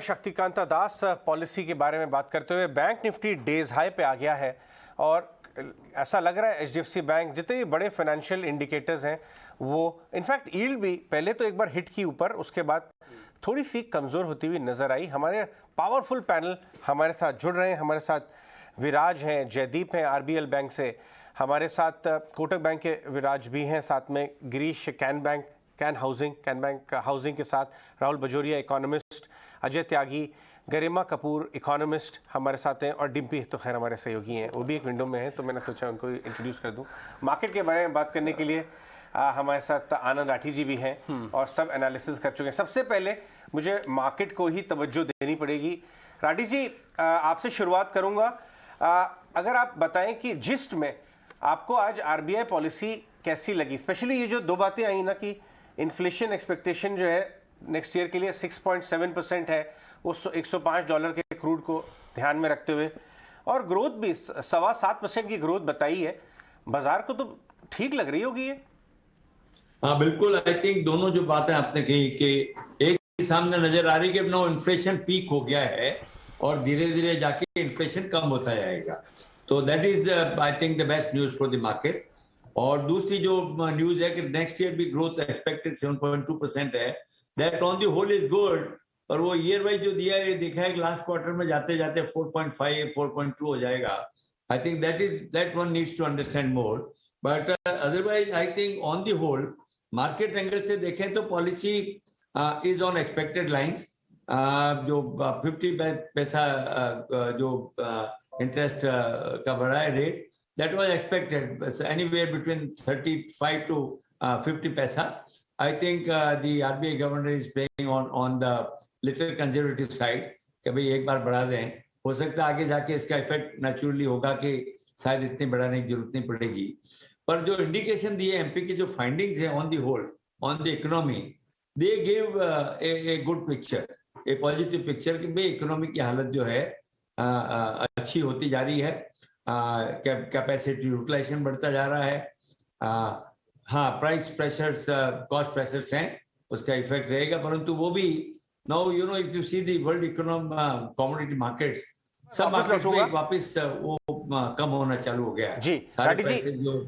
शक्तिकांता दास policy के बारे में बात करते हुए, बैंक निफ्टी डेज हाई पे आ गया है और ऐसा लग रहा है एचडीएफसी बैंक जितने भी बड़े फाइनेंशियल इंडिकेटर्स हैं वो इनफैक्ट यील्ड भी पहले तो एक बार हिट की ऊपर, उसके बाद थोड़ी सी कमज़ोर होती हुई नज़र आई। हमारे पावरफुल पैनल हमारे साथ जुड़ रहे हैं। हमारे साथ विराज हैं, जयदीप हैं आरबीएल बैंक से, हमारे साथ कोटक बैंक के विराज भी हैं, साथ में गिरीश कैन बैंक हाउसिंग के साथ राहुल बजोरिया इकोनॉमिस्ट, अजय त्यागी, गरिमा कपूर इकोनॉमिस्ट हमारे साथ हैं और डिम्पी तो खैर हमारे सहयोगी हैं, वो भी एक विंडो में हैं, तो मैंने सोचा उनको इंट्रोड्यूस कर दूं। मार्केट के बारे में बात करने के लिए हमारे साथ आनंद राठी जी भी हैं और सब एनालिसिस कर चुके हैं। सबसे पहले मुझे मार्केट को ही तवज्जो देनी पड़ेगी। राठी जी, आपसे शुरुआत करूंगा। अगर आप बताएं कि जिस्ट में आपको आज आरबीआई पॉलिसी कैसी लगी, स्पेशली ये जो दो बातें आई ना कि इन्फ्लेशन एक्सपेक्टेशन जो है नेक्स्ट ईयर के लिए 6.7% है, उस $105 के क्रूड को ध्यान में रखते हुए, और ग्रोथ भी 7.25% की ग्रोथ बताई है। बाजार को तो ठीक लग रही होगी ये। हाँ बिल्कुल, आई थिंक दोनों जो बातें आपने कही कि एक सामने नजर आ रही कि अपना इन्फ्लेशन पीक हो गया है और धीरे धीरे जाके इन्फ्लेशन कम होता जाएगा, तो that is the I think the best news for the market. और दूसरी जो न्यूज है कि नेक्स्ट ईयर भी ग्रोथ एक्सपेक्टेड 7.2% है, that on the whole is good. और वो ईयर वाइज जो दिया है, देखा है कि लास्ट क्वार्टर में जाते जाते 4.5 4.2 हो जाएगा। I think that one needs to understand more, but otherwise I think on the whole market angle से देखें तो policy is on expected lines. जो 50 पैसा जो इंटरेस्ट का बढ़ा है rate, that was expected, anywhere between 35 to 50 पैसा। I think the RBI governor is playing on the little conservative side कि भाई एक बार बढ़ा दें, हो सकता है आगे जाके इसका इफेक्ट नेचुरली होगा कि शायद इतनी बढ़ाने की जरूरत नहीं पड़ेगी। पर जो इंडिकेशन दिए एमपी की जो फाइंडिंग्स है on the whole on the economy, they give a good picture, a positive picture कि भाई इकोनॉमी की हालत जो है अच्छी होती जा रही है, कैपेसिटी यूटिलाइजेशन बढ़ता जा रहा है। हाँ, प्राइस प्रेशर्स, कॉस्ट प्रेशर्स हैं, उसका इफेक्ट रहेगा, परंतु वो भी now you know if you see the world commodity markets, सब मार्केट्स में वापस वो कम होना चालू हो गया है। जी सारे पैसे जो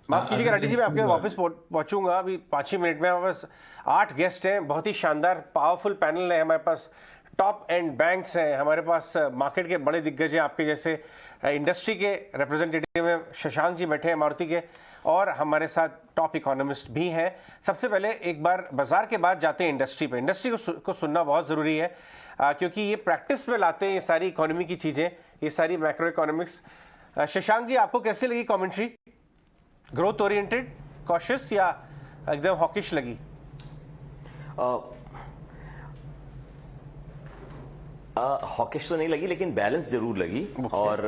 माफ कीजिएगा राठी जी, मैं आपके वापस पहुंचूंगा अभी 5 ही मिनट में। हमारे पास 8 गेस्ट हैं, बहुत ही शानदार पावरफुल पैनल है हमारे पास, टॉप एंड बैंक्स हैं हमारे पास, मार्केट के बड़े दिग्गज हैं आपके जैसे, इंडस्ट्री के रिप्रेजेंटेटिव हैं, शशांक जी बैठे हैं मारुति के, और हमारे साथ टॉप इकोनॉमिस्ट भी हैं। सबसे पहले एक बार बाजार के बाद जाते हैं इंडस्ट्री पे। इंडस्ट्री को सुनना बहुत ज़रूरी है क्योंकि ये प्रैक्टिस में लाते हैं ये सारी इकोनॉमी की चीज़ें, ये सारी मैक्रो इकोनॉमिक्स। शशांक जी, आपको कैसे लगी कमेंट्री? ग्रोथ ओरिएंटेड, कॉशियस या एकदम हॉकिश लगी? हॉकिश तो नहीं लगी, लेकिन बैलेंस जरूर लगी। और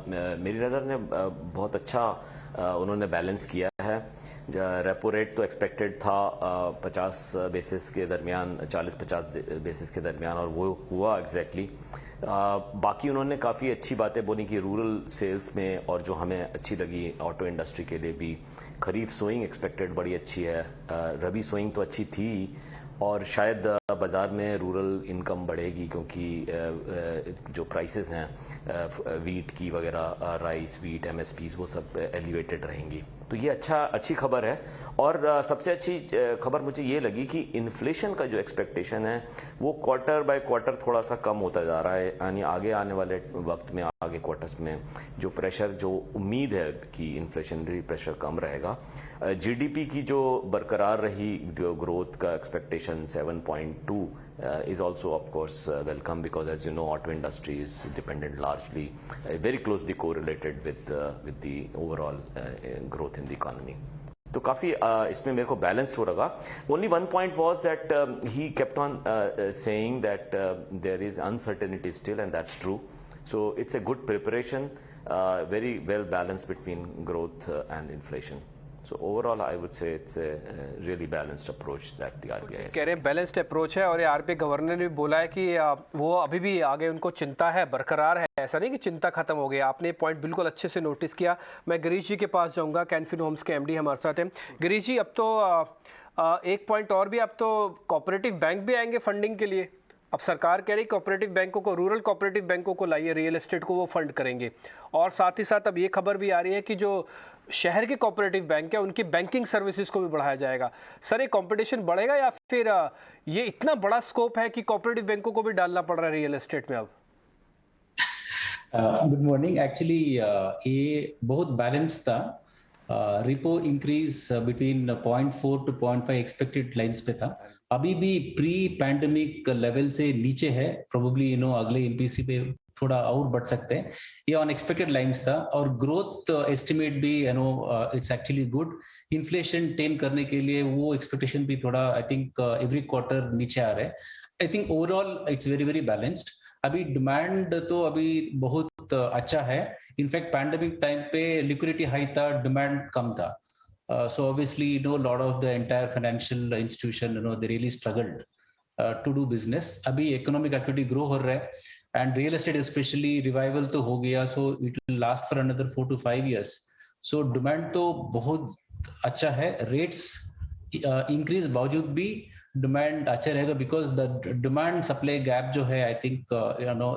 मेरी नज़र ने बहुत अच्छा उन्होंने बैलेंस किया है। रेपो रेट तो एक्सपेक्टेड था 50 बेसिस के दरमियान, 40-50 बेसिस के दरमियान, और वो हुआ एग्जैक्टली। बाकी उन्होंने काफ़ी अच्छी बातें बोली कि रूरल सेल्स में, और जो हमें अच्छी लगी ऑटो इंडस्ट्री के लिए भी, खरीफ सोइंग एक्सपेक्टेड बड़ी अच्छी है, रबी सोइंग तो अच्छी थी, और शायद बाज़ार में रूरल इनकम बढ़ेगी क्योंकि जो प्राइसेस हैं वीट की वगैरह, राइस, वीट, एमएसपीज, वो सब एलिवेटेड रहेंगी, तो ये अच्छी खबर है। और सबसे अच्छी खबर मुझे ये लगी कि इन्फ्लेशन का जो एक्सपेक्टेशन है वो क्वार्टर बाय क्वार्टर थोड़ा सा कम होता जा रहा है, यानी आगे आने वाले वक्त में, आगे क्वार्टर्स में जो प्रेशर, जो उम्मीद है कि इन्फ्लेशनरी प्रेशर कम रहेगा। जीडीपी की जो बरकरार रही जो ग्रोथ का expectation 7.2 is also of course welcome, because as you know auto industry is dependent largely very closely correlated with the overall growth in the economy. तो काफी इसमें मेरे को बैलेंस हो लगा। Only one point was that he kept on saying that there is uncertainty still, and that's true. So it's a good preparation, very well balanced between growth and inflation. So overall, I would say it's a really balanced approach that the RBI has. कह रहे हैं balanced approach है, और ये RBI governor ने भी बोला है कि वो अभी भी आगे उनको चिंता है, बरकरार है, ऐसा नहीं कि चिंता खत्म हो गई। आपने पॉइंट बिल्कुल अच्छे से नोटिस किया। मैं गिरीश जी के पास जाऊंगा, कैनफिन होम्स के एमडी हमारे साथ हैं। गिरीश जी, अब तो एक पॉइंट और भी, अब तो कोऑपरेटिव बैंक भी आएंगे फंडिंग के लिए। अब सरकार कह रही कोऑपरेटिव बैंकों को, रूरल कोऑपरेटिव बैंकों को लाइए, रियल एस्टेट को वो फंड करेंगे। और साथ ही साथ अब ये खबर भी आ रही है कि जो शहर के कोऑपरेटिव बैंक है उनकी बैंकिंग सर्विसेज को भी बढ़ाया जाएगा। सर, ये कंपटीशन बढ़ेगा या फिर ये इतना बड़ा स्कोप है कि कोऑपरेटिव बैंकों को भी डालना पड़ रहा है रियल एस्टेट में अब? Good morning. एक्चुअली ये बहुत बैलेंस था। Repo increase between 0.4 to 0.5 expected lines पे था। अभी भी प्री पैंडेमिक लेवल से नीचे है। प्रोबेबली अगले एमपीसी पे थोड़ा और बढ़ सकते हैं। ये अनएक्सपेक्टेड लाइंस था। और ग्रोथ एस्टिमेट भी इट्स एक्चुअली गुड। इन्फ्लेशन टेम करने के लिए वो एक्सपेक्टेशन भी थोड़ा आई थिंक एवरी क्वार्टर नीचे आ रहा है। I think overall it's very very balanced. अभी डिमांड तो अभी बहुत अच्छा है। इनफैक्ट पैंडेमिक टाइम पे लिक्विडिटी हाई था, डिमांड कम था। So obviously lot of the entire financial institution they really struggled to do business. अभी इकोनॉमिक एक्टिविटी ग्रो हो रहा है and real estate specially revival तो हो गया। So it will last for another 4 to 5 years। सो डिमांड तो बहुत अच्छा है। रेट्स इंक्रीज बावजूद भी डिमांड अच्छा रहेगा because the demand supply gap जो है I think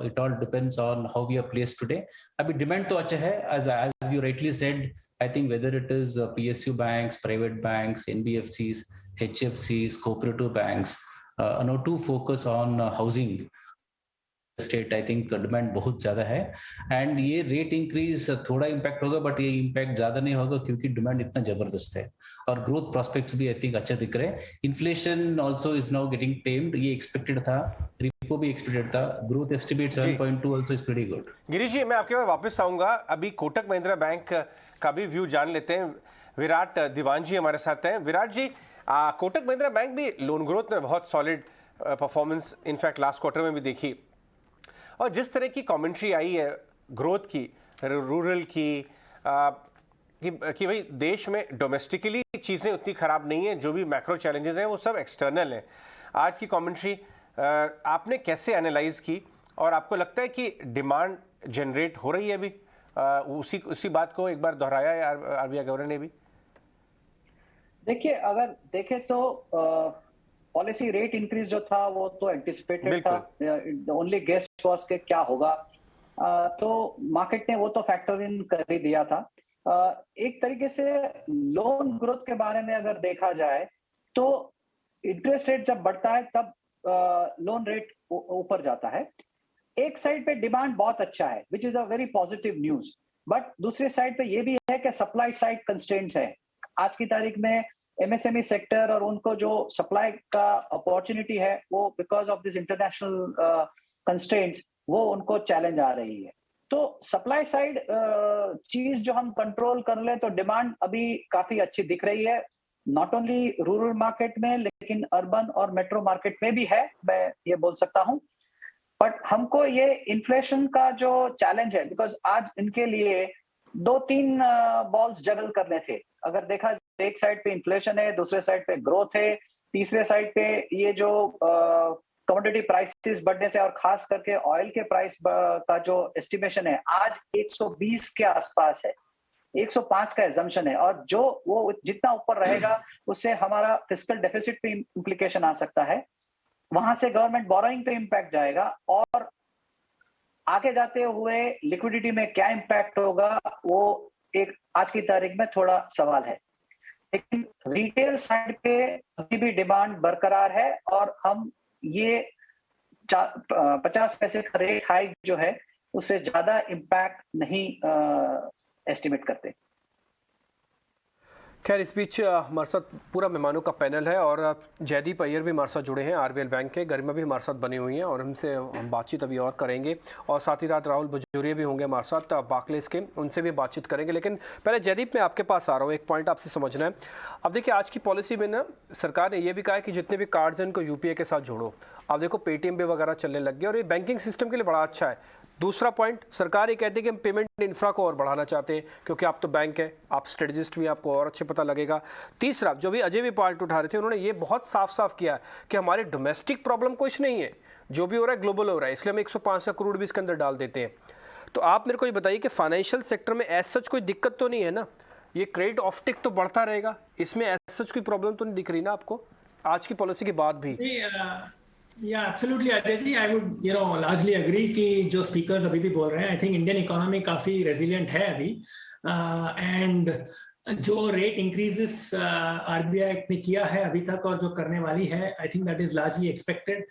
it all depends on how we are placed today. अभी डिमांड तो अच्छा है as you rightly said। I think whether it is PSU banks, private banks, NBFCs, HFCs, cooperative banks, to focus on housing state I think demand बहुत ज्यादा है। And ये rate increase थोड़ा impact होगा बट ये इम्पैक्ट ज्यादा नहीं होगा क्योंकि डिमांड इतना जबरदस्त है और ग्रोथ प्रोस्पेक्ट्स भी आई थिंक अच्छा दिख रहे हैं। Inflation also is now getting tamed. ये एक्सपेक्टेड था, रिपो भी एक्सपेक्टेड था। Growth estimate 7.2 also is pretty good. Girish ji, मैं आपके पास वापस आऊंगा। अभी कोटक महिंद्रा बैंक का भी व्यू जान लेते हैं। विराट दीवान जी हमारे साथ हैं। विराट जी, कोटक महिंद्रा बैंक भी लोन ग्रोथ में बहुत solid performance in fact last quarter में भी देखी, और जिस तरह की कमेंट्री आई है ग्रोथ की, रूरल की, कि भाई देश में डोमेस्टिकली चीज़ें उतनी ख़राब नहीं हैं, जो भी मैक्रो चैलेंजेस हैं वो सब एक्सटर्नल हैं। आज की कमेंट्री आपने कैसे एनालाइज की और आपको लगता है कि डिमांड जनरेट हो रही है अभी? उसी बात को एक बार दोहराया है आरबीआई गवर्नर ने भी। देखिए, अगर देखें तो पॉलिसी रेट इंक्रीज जो था वो तो एंटिसिपेटेड था। ओनली गेस वाज के क्या होगा, तो मार्केट ने वो तो फैक्टर इन कर ही दिया था। एक तरीके से लोन ग्रोथ के बारे में अगर देखा जाए तो इंटरेस्ट रेट जब बढ़ता है तब लोन रेट ऊपर जाता है। एक साइड पे डिमांड बहुत अच्छा है which is a very positive news, but दूसरी साइड पे ये भी है कि सप्लाई साइड कंस्ट्रेंट्स है। आज की तारीख में एमएसएमई सेक्टर और उनको जो सप्लाई का अपॉर्चुनिटी है वो because of this international constraints वो उनको चैलेंज आ रही है। तो सप्लाई साइड चीज जो हम कंट्रोल कर ले तो डिमांड अभी काफी अच्छी दिख रही है, नॉट ओनली रूरल मार्केट में लेकिन अर्बन और मेट्रो मार्केट में भी है, मैं ये बोल सकता हूं। बट हमको ये इन्फ्लेशन का जो चैलेंज है, बिकॉज आज इनके लिए 2-3 बॉल्स जगल करने थे। अगर देखा एक साइड पे इन्फ्लेशन है, दूसरे साइड पे ग्रोथ है, तीसरे साइड पे ये जो कमोडिटी प्राइसेस बढ़ने से और खास करके ऑयल के प्राइस का जो एस्टिमेशन है आज 120 के आसपास है, 105 का एजम्पशन है, और जो वो जितना ऊपर रहेगा उससे हमारा फिस्कल डेफिसिट पे इंप्लीकेशन आ सकता है, वहां से गवर्नमेंट बोरोइंग पे इम्पैक्ट जाएगा और आगे जाते हुए लिक्विडिटी में क्या इम्पैक्ट होगा वो एक आज की तारीख में थोड़ा सवाल है। लेकिन रिटेल साइड पे अभी भी डिमांड बरकरार है और हम ये 50 पैसे का रेट हाइक जो है उससे ज्यादा इम्पैक्ट नहीं एस्टिमेट करते। खैर, इस बीच हमारे साथ पूरा मेहमानों का पैनल है और जयदीप अय्यर भी हमारे साथ जुड़े हैं आरबीएल बैंक के, गरिमा भी हमारे साथ बनी हुई हैं और उनसे हम बातचीत अभी और करेंगे, और साथ ही साथ राहुल बजोरिया भी होंगे हमारे साथ बार्कलेस के, उनसे भी बातचीत करेंगे। लेकिन पहले जयदीप, मैं आपके पास आ रहा हूँ, एक पॉइंट आपसे समझना है। अब देखिए, आज की पॉलिसी में ना सरकार ने यह भी कहा है कि जितने भी कार्ड्स हैं उनको यूपीआई के साथ जोड़ो। अब देखो पेटीएम पे वगैरह चलने लग गए और ये बैंकिंग सिस्टम के लिए बड़ा अच्छा है। दूसरा पॉइंट, सरकार ये कहती है कि हम पेमेंट इंफ्रा को और बढ़ाना चाहते हैं क्योंकि आप तो बैंक है, आप स्ट्रेटजिस्ट भी, आपको और अच्छे पता लगेगा। तीसरा, जो भी अजय भी पॉइंट उठा रहे थे, उन्होंने ये बहुत साफ साफ किया कि हमारे डोमेस्टिक प्रॉब्लम कुछ नहीं है, जो भी हो रहा है ग्लोबल हो रहा है, इसलिए हम 105 करोड़ भी इसके अंदर डाल देते हैं। तो आप मेरे को ये बताइए कि फाइनेंशियल सेक्टर में एज सच कोई दिक्कत तो नहीं है ना? ये क्रेडिट ऑफटेक तो बढ़ता रहेगा, इसमें एज सच कोई प्रॉब्लम तो नहीं दिख रही ना आपको आज की पॉलिसी के बाद भी? या absolutely Ajay ji, I would largely agree कि जो स्पीकर्स अभी भी बोल रहे हैं, आई थिंक इंडियन इकोनॉमी काफी रेजिलिएंट है अभी, एंड जो रेट इंक्रीजेस आरबीआई ने किया है अभी तक और जो करने वाली है, I think that is largely expected,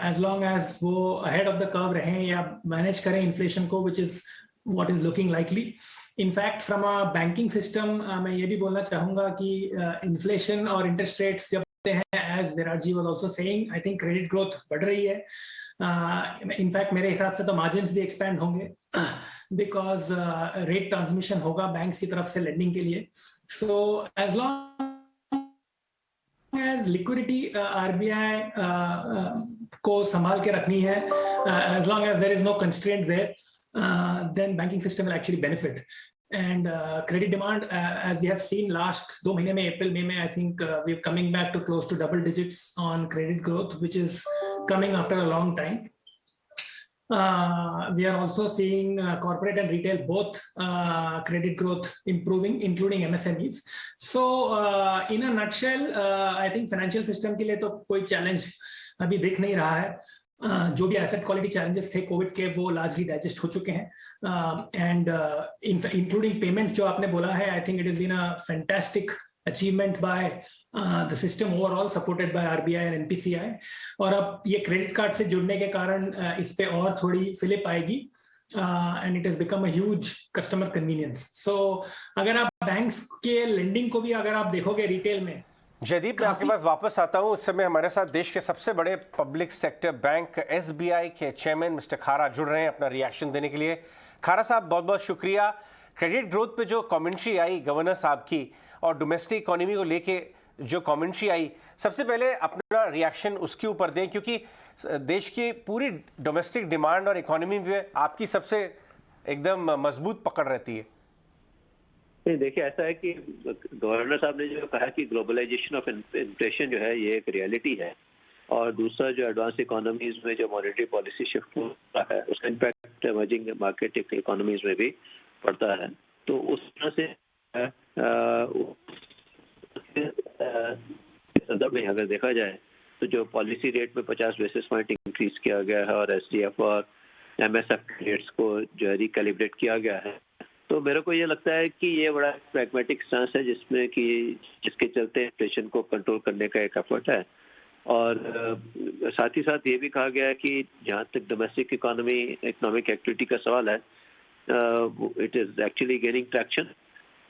as long as वो अहेड ऑफ द कर्व रहें या मैनेज करें इन्फ्लेशन को, which is what is looking likely. In fact from a banking system मैं ये भी बोलना चाहूंगा कि इन्फ्लेशन और इंटरेस्ट रेट्स जब हैं, as Virat ji was also saying, I think credit growth बढ़ रही है. In fact मेरे हिसाब से तो margins भी expand होंगे because rate transmission होगा banks की तरफ से lending के लिए. So as long as liquidity RBI को संभाल के रखनी है, as long as there is no constraint there, then banking system will actually benefit. And credit demand, as we have seen last 2 महीने में, April May में, I think we're coming back to close to double digits on credit growth, which is coming after a long time. We are also seeing corporate and retail both credit growth improving, including MSMEs. So in a nutshell, I think financial system के लिए तो कोई challenge अभी दिख नहीं रहा है. जो भी एसेट क्वालिटी चैलेंजेस थे कोविड के, वो लार्जली डाइजेस्ट हो चुके हैं, एंड इंक्लूडिंग पेमेंट जो आपने बोला है, I think it is been a fantastic achievement by the system overall, supported by RBI and NPCI. और अब ये क्रेडिट कार्ड से जुड़ने के कारण इस पे और थोड़ी फिलिप आएगी, and it has become a huge customer convenience. So अगर आप बैंक्स के लेंडिंग को भी अगर आप देखोगे रिटेल में, जयदीप मैं आपके पास वापस आता हूं. इस समय हमारे साथ देश के सबसे बड़े पब्लिक सेक्टर बैंक एसबीआई के चेयरमैन मिस्टर खारा जुड़ रहे हैं अपना रिएक्शन देने के लिए. खारा साहब बहुत बहुत शुक्रिया. क्रेडिट ग्रोथ पे जो कमेंट्री आई गवर्नर साहब की और डोमेस्टिक इकोनॉमी को लेके जो कमेंट्री आई, सबसे पहले अपना रिएक्शन उसके ऊपर दें, क्योंकि देश की पूरी डोमेस्टिक डिमांड और इकोनॉमी में आपकी सबसे एकदम मजबूत पकड़ रहती है. नहीं, देखिए ऐसा है कि गवर्नर साहब ने जो कहा कि ग्लोबलाइजेशन ऑफ इन्फ्लेशन जो है ये एक रियलिटी है, और दूसरा जो एडवांस इकोनॉमीज में जो मॉनेटरी पॉलिसी शिफ्ट हो रहा है उसका इम्पैक्ट इमर्जिंग मार्केट इकोनॉमीज में भी पड़ता है. तो उस तरह से संदर्भ में अगर देखा जाए तो जो पॉलिसी रेट में 50 बेसिस पॉइंट इंक्रीज किया गया है और एसडीएफ और एमएसएफ रेट्स को जो है रिकैलिब्रेट किया गया है, तो मेरे को ये लगता है कि ये बड़ा प्रैग्मेटिक स्टांस है जिसमें कि जिसके चलते इन्फ्लेशन को कंट्रोल करने का एक एफर्ट है. और साथ ही साथ ये भी कहा गया है कि जहाँ तक डोमेस्टिक इकोनॉमिक एक्टिविटी का सवाल है, it is actually gaining traction,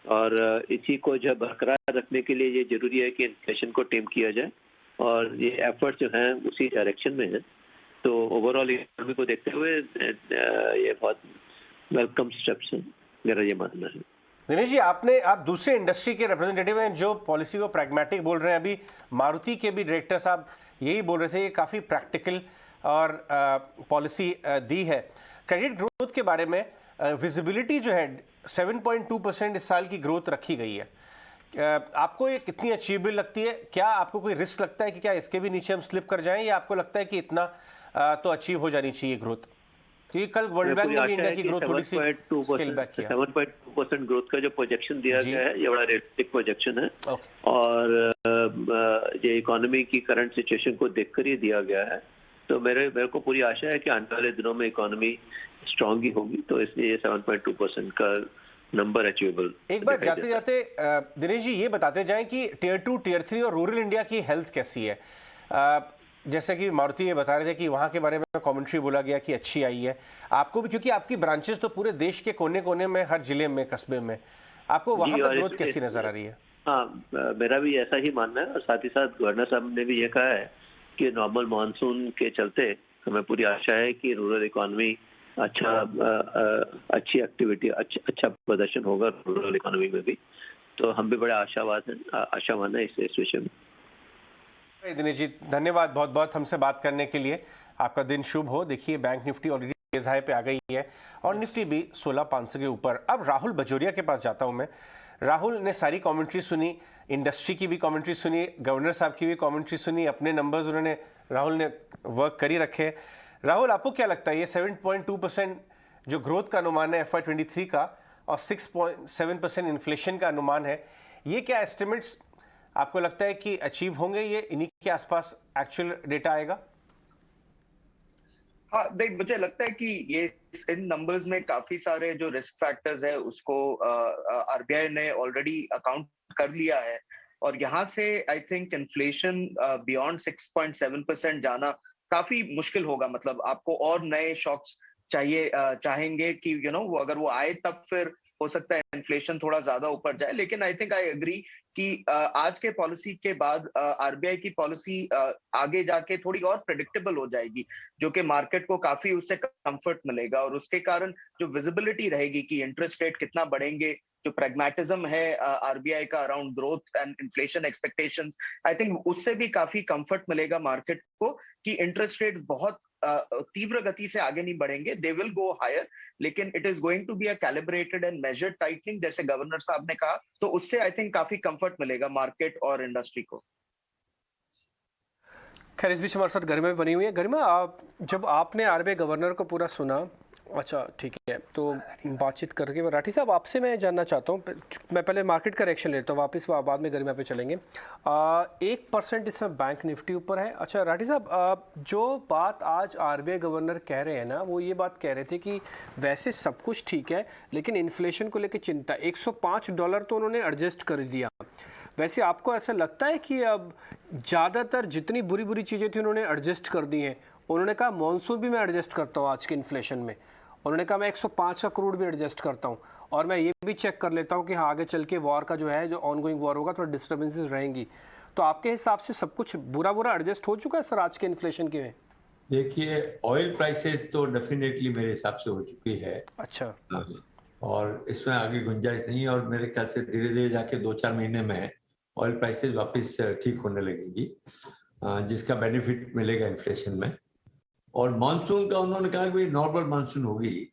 और इसी को जो बरकरार रखने के लिए ये जरूरी है कि इन्फ्लेशन को टेम किया जाए, और ये एफर्ट जो हैं उसी डायरेक्शन में है. तो ओवरऑल इकोनॉमी को देखते हुए ये बहुत वेलकम स्टेप्स हैं, मेरा ये मानना है. दिनेश जी, आप दूसरे इंडस्ट्री के रिप्रेजेंटेटिव हैं जो पॉलिसी को प्रैग्मेटिक बोल रहे हैं. अभी मारुति के भी डायरेक्टर साहब यही बोल रहे थे, ये काफ़ी प्रैक्टिकल और पॉलिसी दी है. क्रेडिट ग्रोथ के बारे में विजिबिलिटी जो है 7.2% इस साल की ग्रोथ रखी गई है. आपको ये कितनी अचीवेबल लगती है? क्या आपको कोई रिस्क लगता है कि क्या इसके भी नीचे हम स्लिप कर जाएं, या आपको लगता है कि इतना तो अचीव हो जानी चाहिए ग्रोथ? क्योंकि कल वर्ल्ड बैंक ने भी इंडिया की ग्रोथ थोड़ी सी स्केल बैक किया. 7.2% ग्रोथ का जो प्रोजेक्शन दिया गया है ये बड़ा रियलिस्टिक प्रोजेक्शन है, और ये इकोनॉमी की करंट सिचुएशन को देखकर ही दिया गया है. तो मेरे को पूरी आशा है कि आने वाले दिनों में इकोनॉमी स्ट्रांग ही होगी, तो इसलिए 7.2% का नंबर अचीवेबल. एक बार जाते जाते दिनेश जी ये बताते जाएं कि टियर 2, टियर 3 और रूरल इंडिया की हेल्थ कैसी है. जैसे कि मारुति ये बता रहे थे कि वहाँ के बारे में कमेंट्री बोला गया कि अच्छी आई है. आपको भी, क्योंकि आपकी ब्रांचेस तो पूरे देश के कोने कोने में, हर जिले में, कस्बे में, आपको वहाँ पर ग्रोथ कैसी नजर आ रही है? हाँ, मेरा भी ऐसा ही मानना है, और साथ ही साथ गवर्नर साहब ने भी ये कहा है कि नॉर्मल मानसून के चलते हमें पूरी आशा है कि रूरल इकोनॉमी अच्छी एक्टिविटी, अच्छा प्रदर्शन होगा रूरल इकोनॉमी में भी. तो हम भी बड़े आशावान है इस विषय में. दिनेश जी धन्यवाद बहुत बहुत हमसे बात करने के लिए. आपका दिन शुभ हो. देखिए बैंक निफ्टी ऑलरेडी तेज हाई पे आ गई है और निफ्टी भी 16,500 के ऊपर. अब राहुल बजोरिया के पास जाता हूं मैं. राहुल ने सारी कमेंट्री सुनी, इंडस्ट्री की भी कमेंट्री सुनी, गवर्नर साहब की भी कमेंट्री सुनी, अपने नंबर्स उन्होंने राहुल ने वर्क कर ही रखे. राहुल, आपको क्या लगता है ये 7.2% जो ग्रोथ का अनुमान है FY23 का और 6.7% इन्फ्लेशन का अनुमान है, ये क्या एस्टिमेट्स आपको लगता है कि अचीव होंगे ये, इन्हीं के आसपास एक्चुअल डेटा आएगा? हाँ, नहीं, मुझे लगता है कि ये इन नंबर्स में काफी सारे जो रिस्क फैक्टर्स है उसको आरबीआई ने ऑलरेडी अकाउंट कर लिया है, और यहाँ से आई थिंक इन्फ्लेशन बियॉन्ड 6.7% जाना काफी मुश्किल होगा। मतलब आपको और नए शॉक्स चाहेंगे कि वो अगर वो आए तब फिर हो सकता है इन्फ्लेशन थोड़ा ज्यादा ऊपर जाए। लेकिन आई थिंक आई एग्री कि आज के पॉलिसी के बाद आरबीआई की पॉलिसी आगे जाके थोड़ी और प्रेडिक्टेबल हो जाएगी, जो कि मार्केट को काफी उससे कंफर्ट मिलेगा, और उसके कारण जो विजिबिलिटी रहेगी कि इंटरेस्ट रेट कितना बढ़ेंगे, जो प्रैग्मेटिज्म है आरबीआई का around growth and inflation expectations, I think उससे भी काफी कंफर्ट मिलेगा मार्केट को कि इंटरेस्ट रेट बहुत तीव्र गति से आगे नहीं बढ़ेंगे, दे विल गो हायर, लेकिन it is going to be a calibrated and measured tightening, जैसे गवर्नर साहब ने कहा। तो उससे आई थिंक काफी कंफर्ट मिलेगा मार्केट और इंडस्ट्री को। खैर, इस बीच हमारे साथ गरिमा भी बनी हुई है। गरिमा, जब आपने आरबीआई गवर्नर को पूरा सुना, अच्छा ठीक है, तो बातचीत करके राठी साहब आपसे मैं जानना चाहता हूँ, मैं पहले मार्केट का रिएक्शन लेता हूँ, वापस बाद में गरिमा पे चलेंगे। 1% इसमें बैंक निफ्टी ऊपर है। अच्छा राठी साहब, जो बात आज आरबीआई गवर्नर कह रहे हैं ना, वो ये बात कह रहे थे कि वैसे सब कुछ ठीक है लेकिन इन्फ्लेशन को लेकर चिंता, $105 तो उन्होंने एडजस्ट कर दिया। वैसे आपको ऐसा लगता है कि अब ज़्यादातर जितनी बुरी बुरी चीज़ें थी उन्होंने एडजस्ट कर दी हैं? उन्होंने कहा मॉनसून भी मैं एडजस्ट करता हूँ आज के इन्फ्लेशन में, उन्होंने कहा मैं 105 का करोड़ भी एडजस्ट करता हूँ, और मैं ये भी चेक कर लेता हूँ कि हाँ आगे चल के वॉर का जो है, जो ऑनगोइंग वॉर होगा, थोड़ा डिस्टर्बेंसेस रहेंगी। तो आपके हिसाब से सब कुछ बुरा बुरा एडजस्ट हो चुका है सर आज के इन्फ्लेशन के में? देखिए, ऑयल प्राइसेस तो डेफिनेटली मेरे हिसाब से हो चुकी है। अच्छा। और इसमें आगे गुंजाइश नहीं है, और मेरे ख्याल से धीरे धीरे जाके 2-4 महीने में ऑयल प्राइसेस वापस ठीक होने लगेगी, जिसका बेनिफिट मिलेगा इन्फ्लेशन में। और मानसून का उन्होंने कहा कि नॉर्मल मानसून होगी,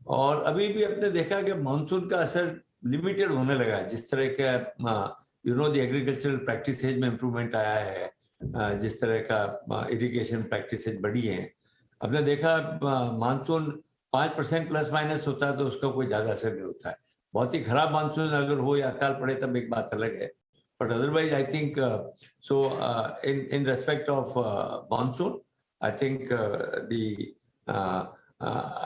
और अभी भी आपने देखा कि मानसून का असर लिमिटेड होने लगा है। जिस तरह का द एग्रीकल्चरल प्रैक्टिसेज में इम्प्रूवमेंट आया है, जिस तरह का इरिगेशन प्रैक्टिसेज बढ़ी हैं, आपने देखा मानसून 5% प्लस माइनस होता है तो उसका कोई ज्यादा असर नहीं होता है। बहुत ही खराब मानसून अगर हो या अकाल पड़े तब एक बात अलग है, but otherwise I think so in respect of monsoon I think the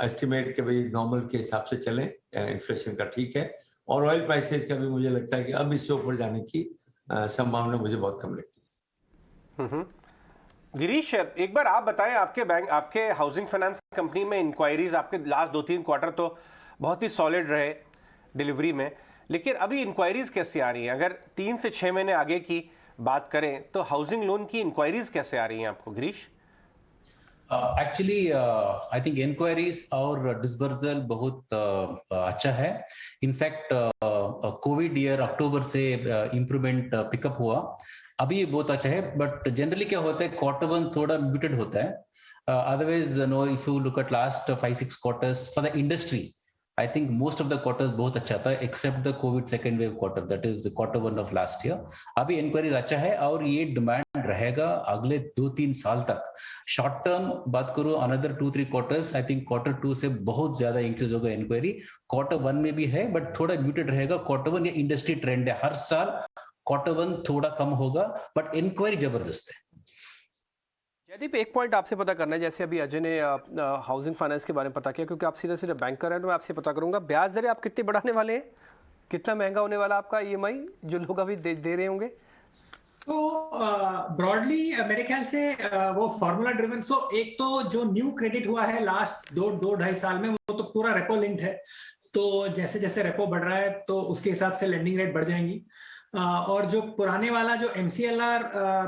estimate के भाई नॉर्मल के हिसाब से चलें, इन्फ्लेशन का ठीक है, और ऑयल प्राइसेस का भी मुझे लगता है कि अब इससे ऊपर जाने की संभावना मुझे बहुत कम लगती है। गिरीश, एक बार आप बताएं, आपके बैंक, आपके हाउसिंग फाइनेंस कंपनी में इंक्वायरीज आपके लास्ट 2-3 क्वार्टर तो बहुत ही सॉलिड रहे डिलीवरी में, लेकिन अभी इंक्वायरीज कैसी आ रही हैं? अगर 3 से 6 महीने आगे की बात करें तो हाउसिंग लोन की इंक्वायरीज कैसे आ रही हैं आपको Girish? Actually I think inquiries और डिसबर्सल बहुत अच्छा है। इनफैक्ट कोविड ईयर अक्टूबर से इम्प्रूवमेंट पिकअप हुआ, अभी बहुत अच्छा है। बट जनरली क्या होता है, क्वार्टर 1 थोड़ा म्यूटेड होता है। Otherwise no, if you look at last 5-6 quarters for the industry, I think most of the quarters बहुत अच्छा था, except the COVID second wave quarter, that is quarter 1 of last year. अभी inquiries अच्छा है और ये डिमांड रहेगा अगले 2-3 साल तक। शॉर्ट टर्म बात करूं, another 2-3 quarters, I think quarter 2 से बहुत ज्यादा इंक्रीज होगा इंक्वायरी। क्वार्टर 1 में भी है बट थोड़ा म्यूटेड रहेगा। क्वार्टर 1 ये इंडस्ट्री ट्रेंड है, हर साल क्वार्टर 1 थोड़ा कम होगा, बट इंक्वायरी जबरदस्त है। जयदीप, एक पॉइंट आपसे पता करना है, जैसे अभी अजय ने हाउसिंग फाइनेंस के बारे में पता किया, क्योंकि आप सीधे सीधे बैंकर हैं, तो मैं आपसे पता करूंगा ब्याज दरें आप कितनी बढ़ाने वाले हैं? कितना महंगा होने वाला आपका ईएमआई जो लोग अभी दे रहे होंगे? तो ब्रॉडली मेरे ख्याल से वो फॉर्मूला ड्रिवन। सो एक तो जो न्यू क्रेडिट हुआ है लास्ट 2-2.5 साल में, वो तो पूरा रेपो लिंक्ड है, तो जैसे जैसे रेपो बढ़ रहा है तो उसके हिसाब से लेंडिंग रेट बढ़ जाएंगी। और जो पुराने वाला जो MCLR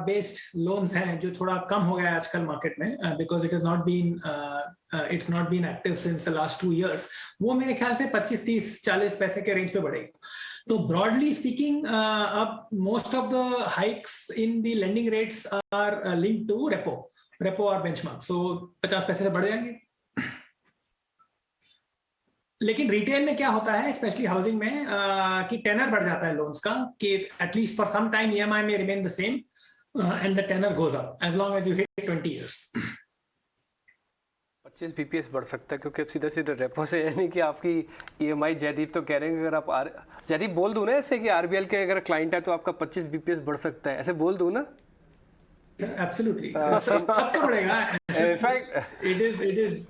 बेस्ड लोन्स हैं, जो थोड़ा कम हो गया है आजकल मार्केट में, because it's not been active since the last 2 years, वो मेरे ख्याल से 25, 30, 40 पैसे के रेंज पे बढ़ेगी। तो ब्रॉडली स्पीकिंग अब most of the hikes in the lending rates are linked to repo और बेंचमार्क, सो 50 पैसे से बढ़ जाएंगे। लेकिन रिटेल में क्या होता है, स्पेशली हाउसिंग में, कि टेनर बढ़ जाता है लोन्स का, कि at least for some time EMI में remain the same and the tenor goes up as long as you hit 20 years। 25 bps बढ़ सकता है, क्योंकि अब सीधा सीधा रेपो से, यानी कि आपकी ईएमआई, जयदीप तो कह रहे हैं कि अगर आप जयदीप बोल दूं ना ऐसे कि आरबीएल के अगर क्लाइंट है तो आपका 25 बीपीएस बढ़ सकता है, ऐसे बोल दूं ना? एब्सोल्युटली, सबका बढ़ेगा।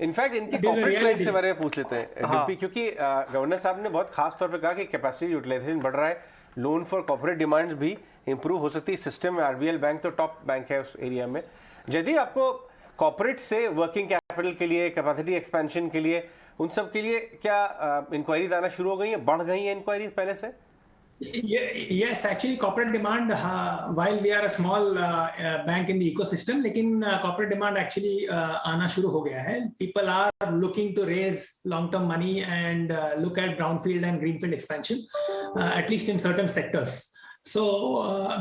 इनफैक्ट इनकी कॉर्पोरेट क्लाइंट्स के बारे में पूछ लेते हैं डिम्पी, क्योंकि गवर्नर साहब ने बहुत खास तौर पे कहा कि कैपेसिटी यूटिलाइजेशन बढ़ रहा है, लोन फॉर कॉर्पोरेट डिमांड्स भी इंप्रूव हो सकती है सिस्टम में। आरबीएल बैंक तो टॉप बैंक है उस एरिया में। यदि आपको कॉर्पोरेट से वर्किंग कैपिटल के लिए, कैपेसिटी एक्सपेंशन के लिए, उन सब के लिए क्या इंक्वायरीज आना शुरू हो गई है, बढ़ गई है इंक्वायरीज पहले से? Yes, actually corporate demand, while we are a small bank in the ecosystem, लेकिन corporate demand actually आना शुरू हो गया है. People are looking to raise long-term money and look at brownfield and greenfield expansion, at least in certain sectors. So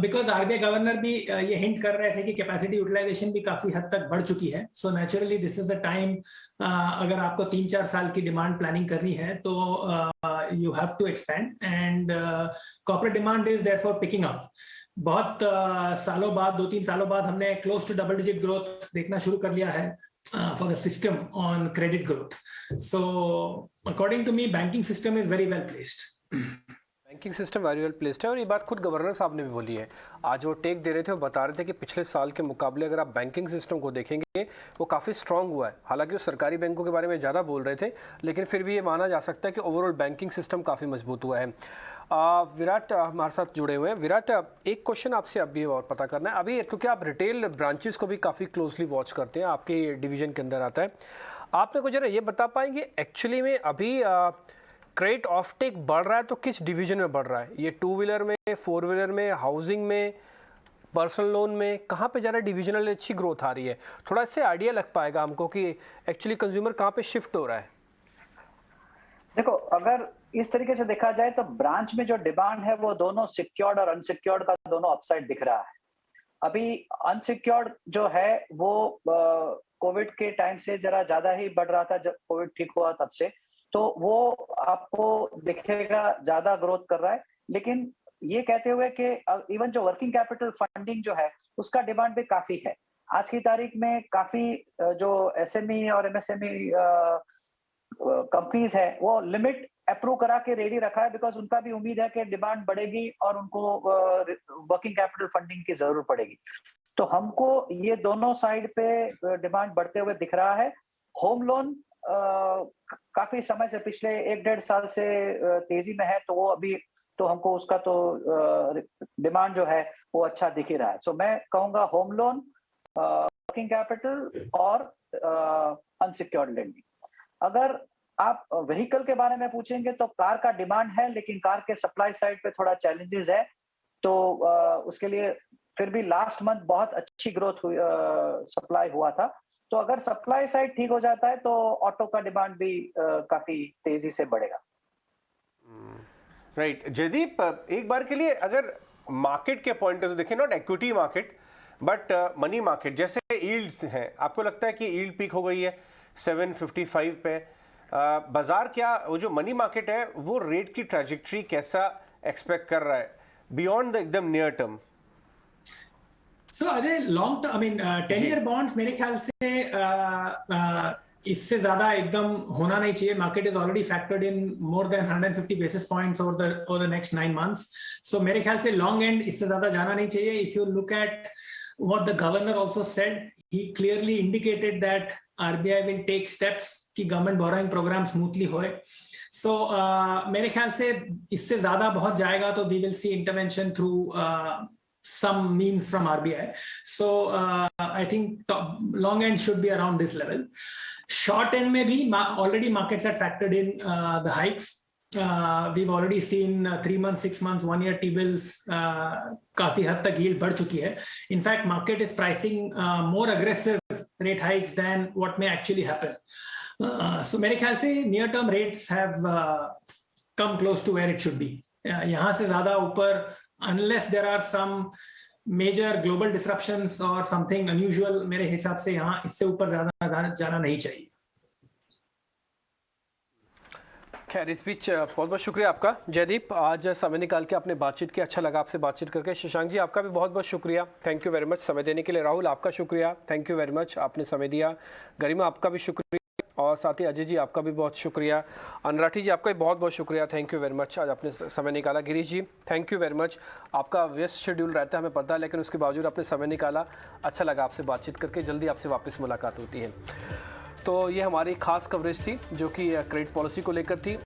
because RBI governor भी ये hint कर रहे थे कि कैपेसिटी यूटिलाइजेशन भी काफी हद तक बढ़ चुकी है, so naturally this is the time, अगर आपको 3-4 साल की डिमांड प्लानिंग करनी है तो you have to expand, and corporate demand is therefore picking up. बहुत सालों बाद, 2-3 सालों बाद हमने close to double digit growth देखना शुरू कर लिया है for the system on credit growth. So according to me, banking system is very well placed. Banking system very well placed है, और ये बात खुद गवर्नर साहब ने भी बोली है. आज वो टेक दे रहे थे, वो बता रहे थे कि पिछले साल के मुकाबले अगर आप बैंकिंग सिस्टम को देखेंगे वो काफ़ी स्ट्रांग हुआ है. हालांकि वो सरकारी बैंकों के बारे में ज़्यादा बोल रहे थे, लेकिन फिर भी ये माना जा सकता है कि ओवरऑल बैंकिंग सिस्टम काफ़ी मजबूत हुआ है. विराट हमारे साथ जुड़े हुए हैं. विराट, एक क्वेश्चन आपसे अभी और पता करना है, अभी क्योंकि आप रिटेल ब्रांचेस को भी काफ़ी क्लोजली वॉच करते हैं, आपके डिवीजन के अंदर आता है, आपने को जरा ये बता पाएंगे एक्चुअली में अभी क्रेडिट ऑफ टेक बढ़ रहा है तो किस डिवीजन में बढ़ रहा है? ये 2 व्हीलर में, 4 व्हीलर में, हाउसिंग में, पर्सनल लोन में, कहाँ पे ज़्यादा डिविजनल अच्छी ग्रोथ आ रही है? थोड़ा इससे आइडिया लग पाएगा हमको कि एक्चुअली कंज्यूमर कहाँ पे शिफ्ट हो रहा है. देखो, अगर इस तरीके से देखा जाए तो ब्रांच में जो डिमांड है वो दोनों सिक्योर्ड और अनसिक्योर्ड का दोनों अपसाइड दिख रहा है. अभी अनसिक्योर्ड जो है वो कोविड के टाइम से जरा ज्यादा ही बढ़ रहा था, जब कोविड ठीक हुआ तब से, तो वो आपको दिखेगा ज्यादा ग्रोथ कर रहा है. लेकिन ये कहते हुए कि इवन जो वर्किंग कैपिटल फंडिंग जो है उसका डिमांड भी काफी है. आज की तारीख में काफी जो एसएमई और एमएसएमई कंपनीज है वो लिमिट अप्रूव करा के रेडी रखा है, बिकॉज उनका भी उम्मीद है कि डिमांड बढ़ेगी और उनको वर्किंग कैपिटल फंडिंग की जरूरत पड़ेगी. तो हमको ये दोनों साइड पे डिमांड बढ़ते हुए दिख रहा है. होम लोन काफी समय से, पिछले 1-1.5 साल से तेजी में है, तो वो अभी तो हमको उसका तो डिमांड जो है वो अच्छा दिख ही रहा है. सो मैं कहूंगा होम लोन, वर्किंग कैपिटल और अनसिक्योर्ड लेंडिंग. अगर आप व्हीकल के बारे में पूछेंगे तो कार का डिमांड है, लेकिन कार के सप्लाई साइड पे थोड़ा चैलेंजेस है. तो उसके लिए फिर भी लास्ट मंथ बहुत अच्छी ग्रोथ हुई, सप्लाई हुआ था. तो अगर सप्लाई साइड ठीक हो जाता है तो ऑटो का डिमांड भी काफी तेजी से बढ़ेगा. राइट. जयदीप, एक बार के लिए अगर मार्केट के पॉइंट से देखें, not equity market but money market, जैसे यील्ड्स हैं, आपको लगता है कि यील्ड पीक हो गई है 755 पे? बाजार क्या, वो जो मनी मार्केट है वो रेट की ट्रैजेक्टरी कैसा एक्सपेक्ट कर रहा है बियॉन्ड द एकदम near term? So Ajay, long term, I mean 10-year bonds मेरे ख्याल से इससे ज्यादा एकदम होना नहीं चाहिए. Market is already factored in more than 150 basis points over the next 9 months. सो मेरे ख्याल से लॉन्ग एंड इससे ज्यादा जाना नहीं चाहिए. If you look eight what the governor also said, he clearly indicated that RBI will take steps कि government borrowing programme smoothly होए. सो मेरे ख्याल से इससे ज्यादा बहुत जाएगा तो we will see intervention through some means from RBI. So I think long end should be around this level. Short end में भी already markets are factored in the hikes. We've already seen 3 months, 6 months, 1-year T-bills काफी हद तक yield बढ़ चुकी है. In fact, market is pricing more aggressive rate hikes than what may actually happen. So मेरे ख्याल से near term rates have come close to where it should be. यहाँ से ज्यादा ऊपर, unless there are some major global disruptions or something unusual, मेरे हिसाब से यहाँ इससे ऊपर ज्यादा जाना नहीं चाहिए. खैर, इस बीच बहुत बहुत शुक्रिया आपका जयदीप, आज समय निकाल के आपने बातचीत की. अच्छा लगा आपसे बातचीत करके. शशांक जी, आपका भी बहुत बहुत शुक्रिया, थैंक यू वेरी मच समय देने के लिए. राहुल, आपका शुक्रिया, थैंक यू वेरी मच, आपने समय दिया. गरिमा, आपका भी शुक्रिया. और साथ ही अजय जी आपका भी बहुत शुक्रिया, अनराठी जी आपका भी बहुत बहुत शुक्रिया, थैंक यू वेरी मच, आज आपने समय निकाला। गिरीश जी थैंक यू वेरी मच, आपका व्यस्त शेड्यूल रहता है हमें पता है, लेकिन उसके बावजूद आपने समय निकाला, अच्छा लगा आपसे बातचीत करके, जल्दी आपसे वापस मुलाकात होती है। तो ये हमारी खास कवरेज थी जो कि क्रेडिट पॉलिसी को लेकर थी।